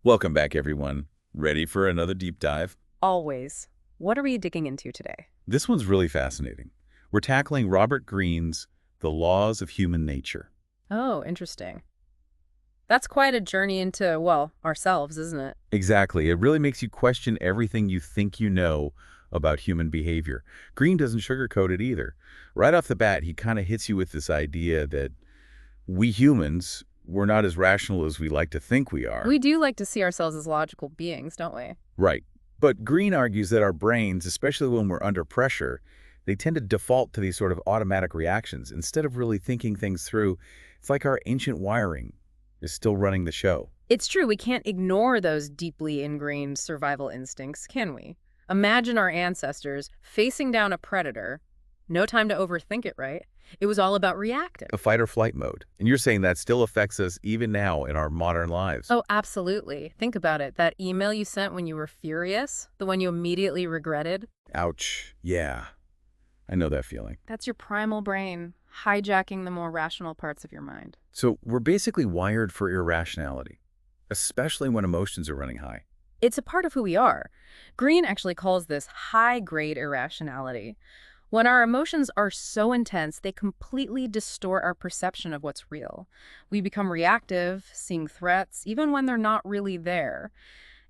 Welcome back, everyone. Ready for another deep dive? Always. What are we digging into today? This one's really fascinating. We're tackling Robert Greene's The Laws of Human Nature. Oh, interesting. That's quite a journey into, well, ourselves, isn't it? Exactly. It really makes you question everything you think you know about human behavior. Greene doesn't sugarcoat it either. Right off the bat, he kind of hits you with this idea that we humans, we're not as rational as we like to think we are. We do like to see ourselves as logical beings, don't we? Right. But Greene argues that our brains, especially when we're under pressure, they tend to default to these sort of automatic reactions. Instead of really thinking things through, it's like our ancient wiring is still running the show. It's true, we can't ignore those deeply ingrained survival instincts, can we? Imagine our ancestors facing down a predator. No time to overthink it, right? It was all about reacting. A fight or flight mode. And you're saying that still affects us even now in our modern lives. Oh, absolutely. Think about it. That email you sent when you were furious, the one you immediately regretted, Ouch. Yeah, I know that feeling. that's your primal brain hijacking the more rational parts of your mind. So we're basically wired for irrationality, especially when emotions are running high. It's a part of who we are. Greene actually calls this high-grade irrationality. When our emotions are so intense, they completely distort our perception of what's real. We become reactive, seeing threats, even when they're not really there.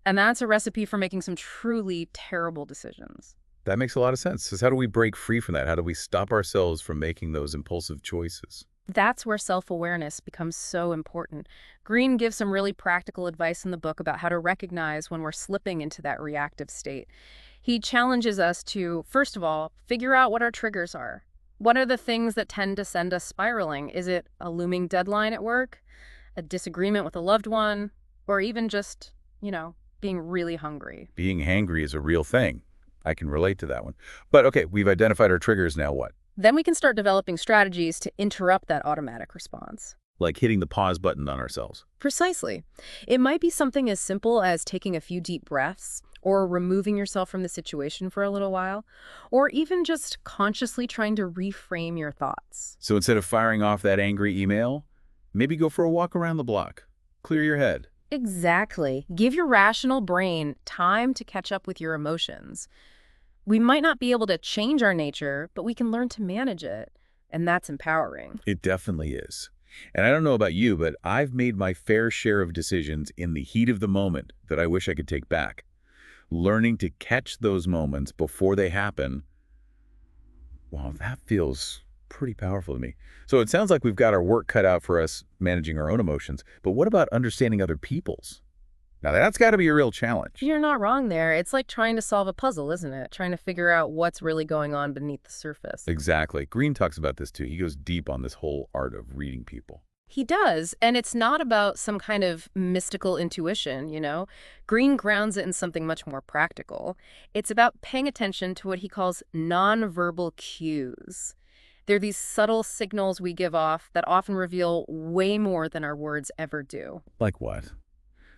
And that's a recipe for making some truly terrible decisions. That makes a lot of sense. So how do we break free from that? How do we stop ourselves from making those impulsive choices? That's where self-awareness becomes so important. Greene gives some really practical advice in the book about how to recognize when we're slipping into that reactive state. He challenges us to, first of all, figure out what our triggers are. What are the things that tend to send us spiraling? Is it a looming deadline at work, a disagreement with a loved one, or even just, being really hungry? Being hangry is a real thing. I can relate to that one. But okay, we've identified our triggers, now what? Then we can start developing strategies to interrupt that automatic response. Like hitting the pause button on ourselves. Precisely. It might be something as simple as taking a few deep breaths, or removing yourself from the situation for a little while, or even just consciously trying to reframe your thoughts. So instead of firing off that angry email, maybe go for a walk around the block. Clear your head. Exactly. Give your rational brain time to catch up with your emotions. We might not be able to change our nature, but we can learn to manage it, and that's empowering. It definitely is. And I don't know about you, but I've made my fair share of decisions in the heat of the moment that I wish I could take back. Learning to catch those moments before they happen, wow, that feels pretty powerful to me. So it sounds like we've got our work cut out for us managing our own emotions, but what about understanding other people's? Now that's got to be a real challenge. You're not wrong there. It's like trying to solve a puzzle, isn't it? Trying to figure out what's really going on beneath the surface. Exactly. Greene talks about this too. He goes deep on this whole art of reading people. He does, and it's not about some kind of mystical intuition. Greene grounds it in something much more practical. It's about paying attention to what he calls nonverbal cues. They're these subtle signals we give off that often reveal way more than our words ever do. Like what?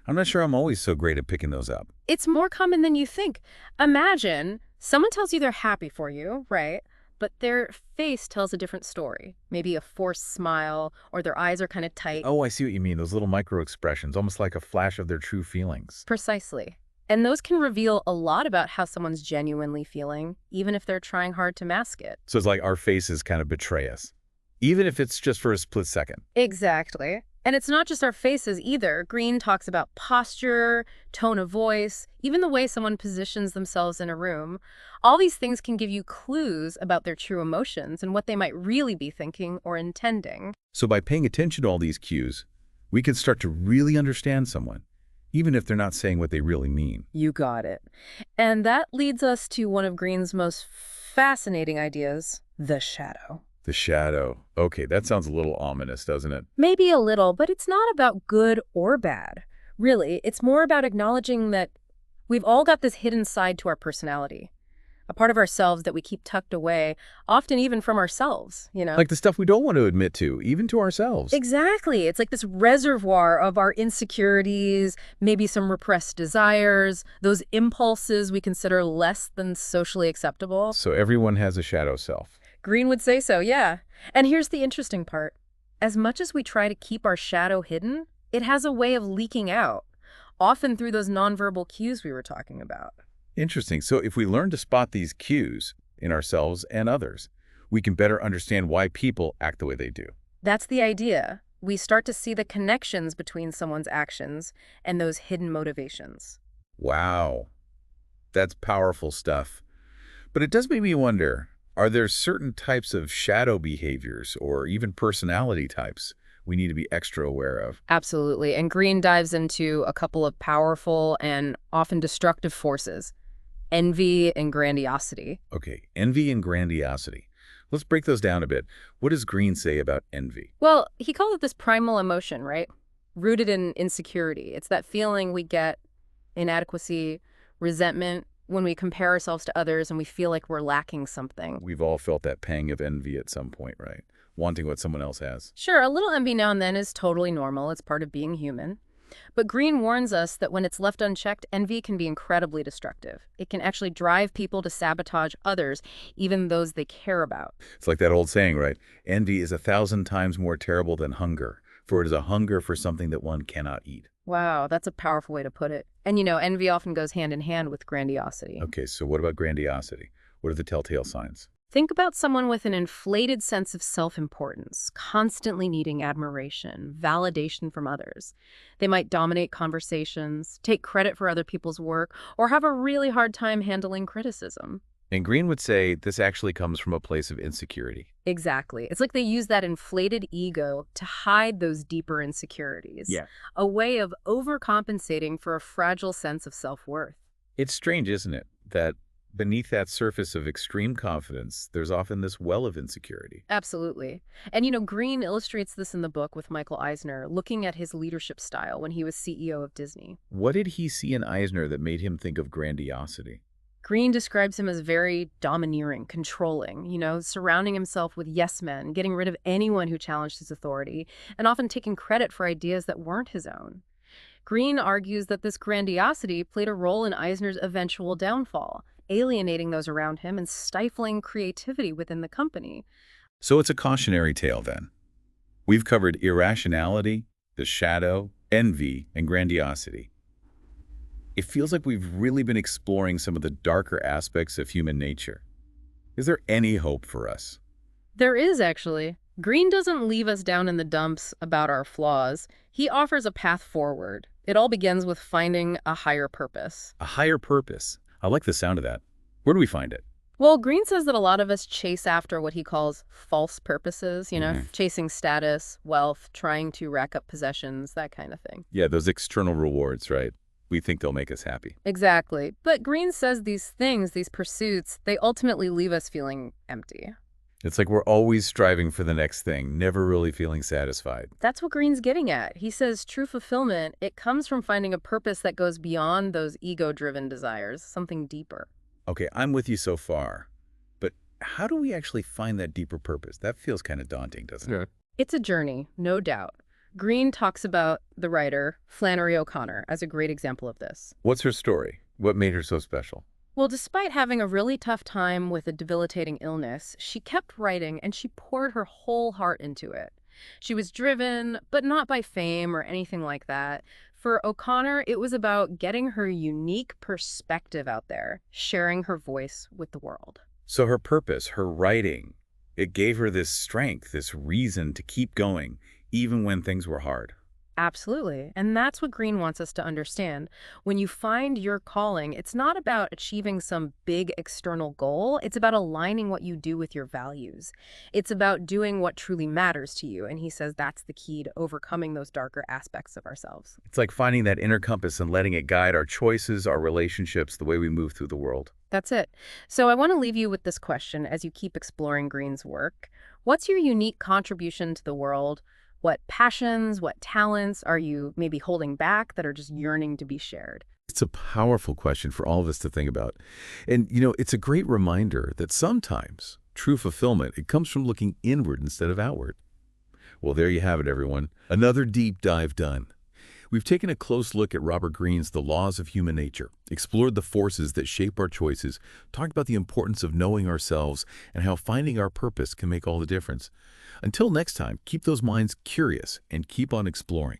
I'm not sure I'm always so great at picking those up. It's more common than you think. Imagine someone tells you they're happy for you, right? But their face tells a different story. Maybe a forced smile, or their eyes are kind of tight. Oh, I see what you mean. Those little micro expressions, almost like a flash of their true feelings. Precisely. And those can reveal a lot about how someone's genuinely feeling, even if they're trying hard to mask it. So it's like our faces kind of betray us, even if it's just for a split second. Exactly. And it's not just our faces either. Greene talks about posture, tone of voice, even the way someone positions themselves in a room. All these things can give you clues about their true emotions and what they might really be thinking or intending. So by paying attention to all these cues, we can start to really understand someone, even if they're not saying what they really mean. You got it. And that leads us to one of Greene's most fascinating ideas, the shadow. The shadow. Okay, that sounds a little ominous, doesn't it? Maybe a little, but it's not about good or bad. Really, it's more about acknowledging that we've all got this hidden side to our personality, a part of ourselves that we keep tucked away, often even from ourselves. Like the stuff we don't want to admit to, even to ourselves. Exactly. It's like this reservoir of our insecurities, maybe some repressed desires, those impulses we consider less than socially acceptable. So everyone has a shadow self. Greene would say so, yeah. And here's the interesting part. As much as we try to keep our shadow hidden, it has a way of leaking out. often through those nonverbal cues we were talking about. Interesting. So if we learn to spot these cues in ourselves and others, we can better understand why people act the way they do. That's the idea. We start to see the connections between someone's actions and those hidden motivations. Wow, that's powerful stuff. But it does make me wonder, are there certain types of shadow behaviors or even personality types we need to be extra aware of? Absolutely. And Greene dives into a couple of powerful and often destructive forces: envy and grandiosity. Okay, envy and grandiosity. Let's break those down a bit. What does Green say about envy? Well, he calls it this primal emotion, right? Rooted in insecurity. It's that feeling we get: inadequacy, resentment, when we compare ourselves to others and we feel like we're lacking something. We've all felt that pang of envy at some point, right? Wanting what someone else has. Sure, a little envy now and then is totally normal. It's part of being human. But Greene warns us that when it's left unchecked, envy can be incredibly destructive. It can actually drive people to sabotage others, even those they care about. It's like that old saying, right? Envy is 1,000 times more terrible than hunger, for it is a hunger for something that one cannot eat. Wow, that's a powerful way to put it. And envy often goes hand in hand with grandiosity. Okay, so what about grandiosity? What are the telltale signs? Think about someone with an inflated sense of self-importance, constantly needing admiration, validation from others. They might dominate conversations, take credit for other people's work, or have a really hard time handling criticism. And Green would say this actually comes from a place of insecurity. Exactly. It's like they use that inflated ego to hide those deeper insecurities. Yeah. A way of overcompensating for a fragile sense of self-worth. It's strange, isn't it, that beneath that surface of extreme confidence, there's often this well of insecurity. Absolutely. And Greene illustrates this in the book with Michael Eisner, looking at his leadership style when he was CEO of Disney. What did he see in Eisner that made him think of grandiosity? Greene describes him as very domineering, controlling, surrounding himself with yes men, getting rid of anyone who challenged his authority, and often taking credit for ideas that weren't his own. Greene argues that this grandiosity played a role in Eisner's eventual downfall, alienating those around him and stifling creativity within the company. So it's a cautionary tale then. We've covered irrationality, the shadow, envy, and grandiosity. It feels like we've really been exploring some of the darker aspects of human nature. Is there any hope for us? There is, actually. Greene doesn't leave us down in the dumps about our flaws. He offers a path forward. It all begins with finding a higher purpose. A higher purpose. I like the sound of that. Where do we find it? Well, Greene says that a lot of us chase after what he calls false purposes, chasing status, wealth, trying to rack up possessions, that kind of thing. Yeah, those external rewards, right? We think they'll make us happy. Exactly. But Greene says these things, these pursuits, they ultimately leave us feeling empty. It's like we're always striving for the next thing, never really feeling satisfied. That's what Greene's getting at. He says true fulfillment, it comes from finding a purpose that goes beyond those ego-driven desires, something deeper. Okay, I'm with you so far. But how do we actually find that deeper purpose? That feels kind of daunting, doesn't it? It's a journey, no doubt. Greene talks about the writer Flannery O'Connor as a great example of this. What's her story? What made her so special? Well, despite having a really tough time with a debilitating illness, she kept writing and she poured her whole heart into it. She was driven, but not by fame or anything like that. For O'Connor, it was about getting her unique perspective out there, sharing her voice with the world. So her purpose, her writing, it gave her this strength, this reason to keep going, even when things were hard. Absolutely. And that's what Greene wants us to understand. When you find your calling, it's not about achieving some big external goal. It's about aligning what you do with your values. It's about doing what truly matters to you. And he says that's the key to overcoming those darker aspects of ourselves. It's like finding that inner compass and letting it guide our choices, our relationships, the way we move through the world. That's it. So I want to leave you with this question as you keep exploring Greene's work. What's your unique contribution to the world? What passions, what talents are you maybe holding back that are just yearning to be shared? It's a powerful question for all of us to think about. And, it's a great reminder that sometimes true fulfillment, it comes from looking inward instead of outward. Well, there you have it, everyone. Another deep dive done. We've taken a close look at Robert Greene's The Laws of Human Nature, explored the forces that shape our choices, talked about the importance of knowing ourselves, and how finding our purpose can make all the difference. Until next time, keep those minds curious and keep on exploring.